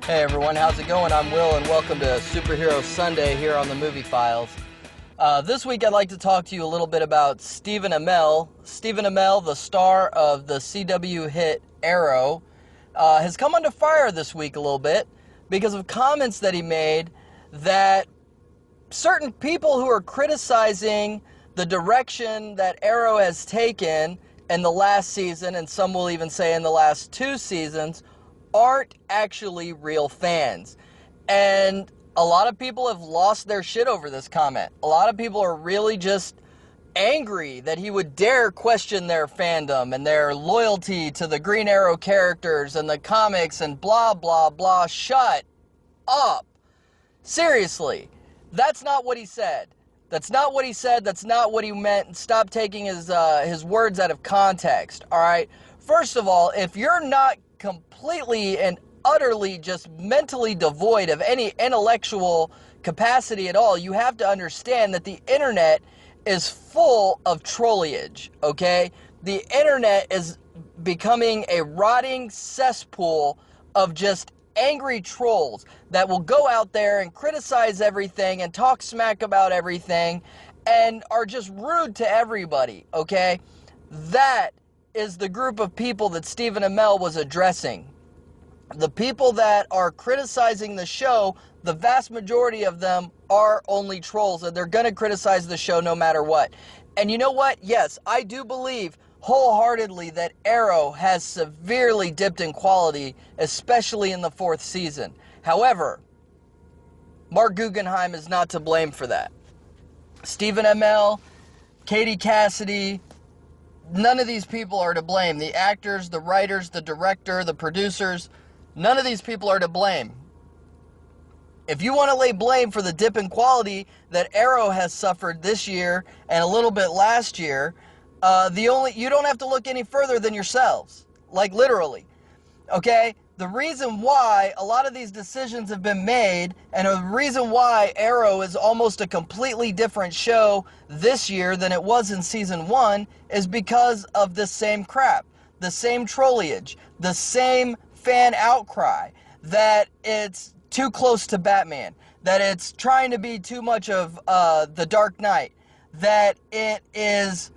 Hey everyone, how's it going? I'm Will and welcome to Superhero Sunday here on the Movie Files. This week I'd like to talk to you a little bit about Stephen Amell. Stephen Amell, the star of the CW hit Arrow, has come under fire this week a little bit because of comments that he made that certain people who are criticizing the direction that Arrow has taken in the last season, and some will even say in the last 2 seasons, aren't actually real fans. And a lot of people have lost their shit over this comment. A lot of people are really just angry that he would dare question their fandom and their loyalty to the Green Arrow characters and the comics and blah, blah, blah. Shut up. Seriously. That's not what he said. That's not what he said. That's not what he meant. Stop taking his words out of context, all right? First of all, if you're not completely and utterly just mentally devoid of any intellectual capacity at all, you have to understand that the internet is full of trolleage, okay? The internet is becoming a rotting cesspool of just angry trolls that will go out there and criticize everything and talk smack about everything and are just rude to everybody, okay? That is the group of people that Stephen Amell was addressing. The people that are criticizing the show, the vast majority of them are only trolls, and they're going to criticize the show no matter what. And you know what? Yes, I do believe wholeheartedly that Arrow has severely dipped in quality, especially in the 4th season. However, Mark Guggenheim is not to blame for that. Stephen Amell, Katie Cassidy, none of these people are to blame. The actors, the writers, the director, the producers, none of these people are to blame. If you want to lay blame for the dip in quality that Arrow has suffered this year and a little bit last year, you don't have to look any further than yourselves. Like literally. Okay? The reason why a lot of these decisions have been made, and the reason why Arrow is almost a completely different show this year than it was in season 1, is because of the same crap, the same trolleage, the same fan outcry, that it's too close to Batman, that it's trying to be too much of The Dark Knight, that it is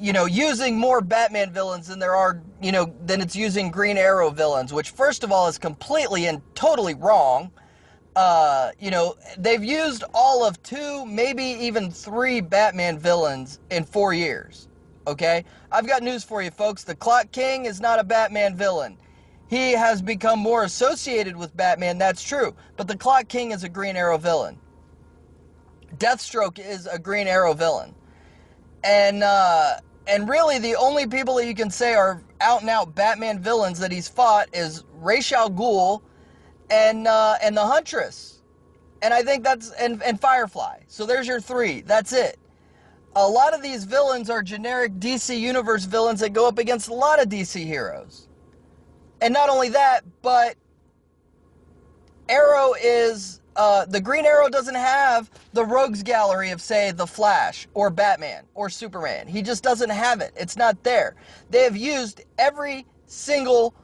using more Batman villains than there are, than it's using Green Arrow villains, which first of all is completely and totally wrong. They've used all of 2, maybe even 3 Batman villains in 4 years, okay? I've got news for you, folks. The Clock King is not a Batman villain. He has become more associated with Batman, that's true, but the Clock King is a Green Arrow villain. Deathstroke is a Green Arrow villain. And really, the only people that you can say are out-and-out Batman villains that he's fought is Ra's al Ghul and the Huntress. And I think that's... And Firefly. So there's your 3. That's it. A lot of these villains are generic DC Universe villains that go up against a lot of DC heroes. And not only that, but Arrow is... the Green Arrow doesn't have the rogues gallery of, say, The Flash, or Batman, or Superman. He just doesn't have it. It's not there. They have used every single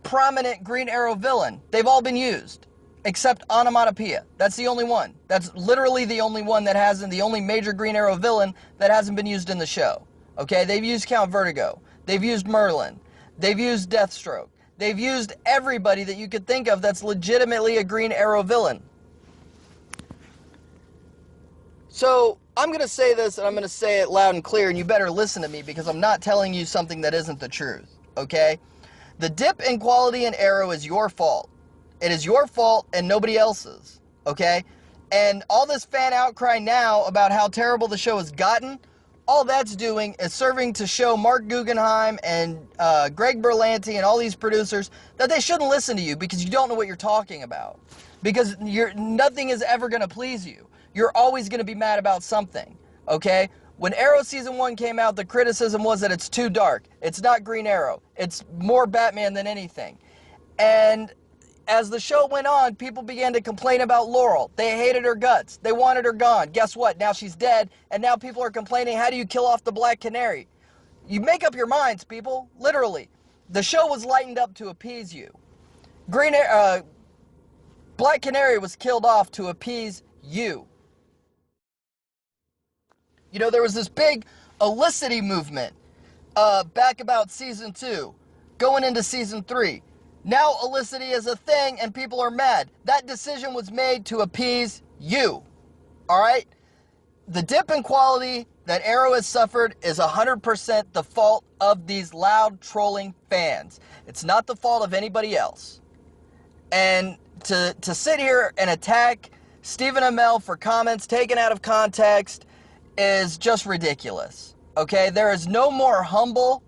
prominent Green Arrow villain. They've all been used, except Onomatopoeia. That's the only one. That's literally the only one that hasn't, the only major Green Arrow villain that hasn't been used in the show. Okay? They've used Count Vertigo. They've used Merlin. They've used Deathstroke. They've used everybody that you could think of that's legitimately a Green Arrow villain. So, I'm going to say this, and I'm going to say it loud and clear, and you better listen to me, because I'm not telling you something that isn't the truth, okay? The dip in quality in Arrow is your fault. It is your fault and nobody else's, okay? And all this fan outcry now about how terrible the show has gotten, all that's doing is serving to show Mark Guggenheim and Greg Berlanti and all these producers that they shouldn't listen to you because you don't know what you're talking about. Because nothing is ever going to please you. You're always going to be mad about something, okay? When Arrow Season 1 came out, the criticism was that it's too dark. It's not Green Arrow. It's more Batman than anything. And as the show went on, people began to complain about Laurel. They hated her guts. They wanted her gone. Guess what? Now she's dead, and now people are complaining, how do you kill off the Black Canary? You make up your minds, people. Literally. The show was lightened up to appease you. Black Canary was killed off to appease you. You know, there was this big Olicity movement back about season 2, going into season 3. Now Olicity is a thing and people are mad. That decision was made to appease you. All right? The dip in quality that Arrow has suffered is 100% the fault of these loud trolling fans. It's not the fault of anybody else. And to sit here and attack Stephen Amell for comments taken out of context is just ridiculous. Okay? There is no more humble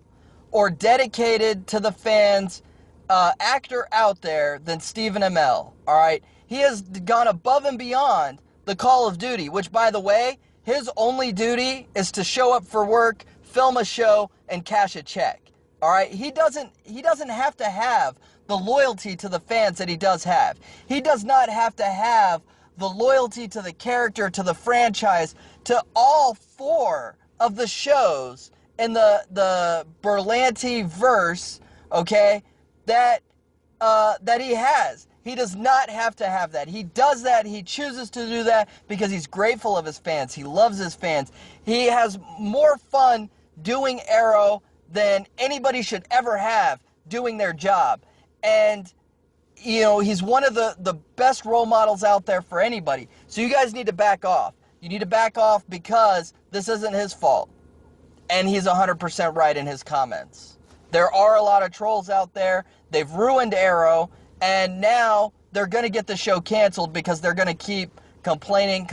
or dedicated to the fans actor out there than Stephen Amell. All right? He has gone above and beyond the Call of Duty, which, by the way, his only duty is to show up for work, film a show, and cash a check. All right? He doesn't have to have the loyalty to the fans that he does have. He does not have to have the loyalty to the character, to the franchise, to all 4 of the shows in the Berlanti verse, okay, that he has. He does not have to have that. He does that. He chooses to do that because he's grateful of his fans. He loves his fans. He has more fun doing Arrow than anybody should ever have doing their job. And, you know, he's one of the best role models out there for anybody. So you guys need to back off. You need to back off because this isn't his fault. And he's 100% right in his comments. There are a lot of trolls out there. They've ruined Arrow. And now they're going to get the show canceled because they're going to keep complaining.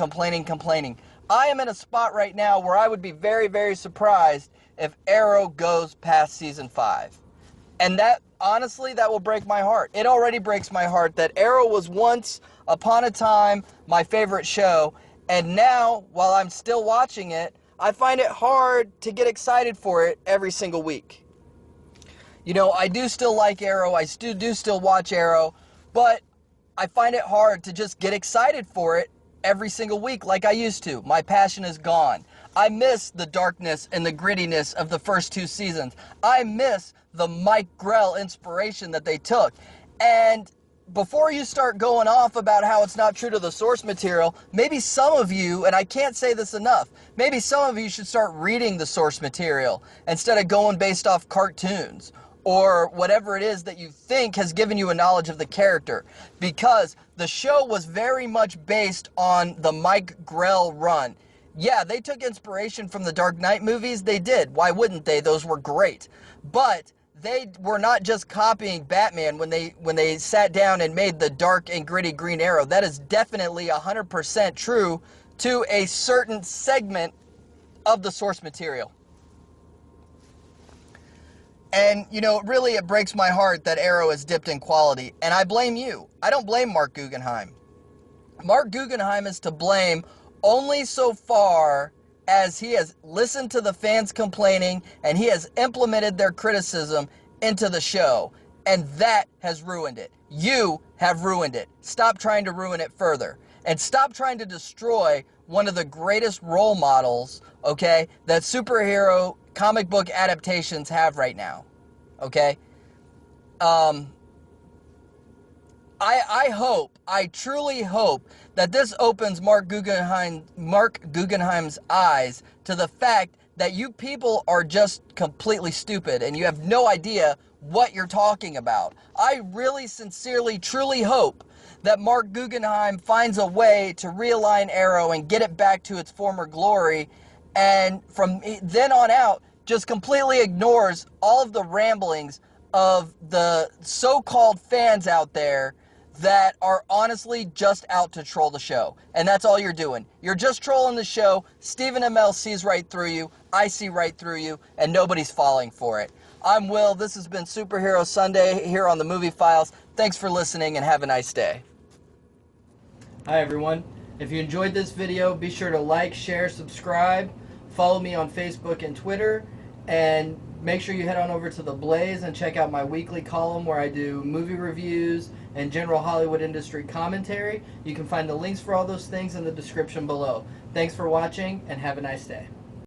I am in a spot right now where I would be very, very surprised if Arrow goes past season 5. And that, honestly, that will break my heart. It already breaks my heart that Arrow was once upon a time my favorite show. And now, while I'm still watching it, I find it hard to get excited for it every single week. You know, I do still like Arrow, I do still watch Arrow, but I find it hard to just get excited for it every single week like I used to. My passion is gone. I miss the darkness and the grittiness of the first 2 seasons. I miss the Mike Grell inspiration that they took. And before you start going off about how it's not true to the source material, maybe some of you, and I can't say this enough, maybe some of you should start reading the source material instead of going based off cartoons or whatever it is that you think has given you a knowledge of the character, because the show was very much based on the Mike Grell run. Yeah, they took inspiration from the Dark Knight movies. They did. Why wouldn't they? Those were great. But they were not just copying Batman when they sat down and made the dark and gritty Green Arrow. That is definitely 100% true to a certain segment of the source material. And, you know, really it breaks my heart that Arrow has dipped in quality. And I blame you. I don't blame Mark Guggenheim. Mark Guggenheim is to blame only so far as he has listened to the fans complaining and he has implemented their criticism into the show. And that has ruined it. You have ruined it. Stop trying to ruin it further. And stop trying to destroy one of the greatest role models, okay, that superhero comic book adaptations have right now, okay? I truly hope that this opens Mark Guggenheim's eyes to the fact that you people are just completely stupid and you have no idea what you're talking about. I really, sincerely, truly hope that Mark Guggenheim finds a way to realign Arrow and get it back to its former glory, and from then on out, just completely ignores all of the ramblings of the so-called fans out there that are honestly just out to troll the show. And that's all you're doing. You're just trolling the show. Stephen Amell sees right through you. I see right through you. And nobody's falling for it. I'm Will. This has been Superhero Sunday here on the Movie Files. Thanks for listening and have a nice day. Hi everyone. If you enjoyed this video, be sure to like, share, subscribe. Follow me on Facebook and Twitter. And make sure you head on over to TheBlaze and check out my weekly column where I do movie reviews and general Hollywood industry commentary. You can find the links for all those things in the description below. Thanks for watching and have a nice day.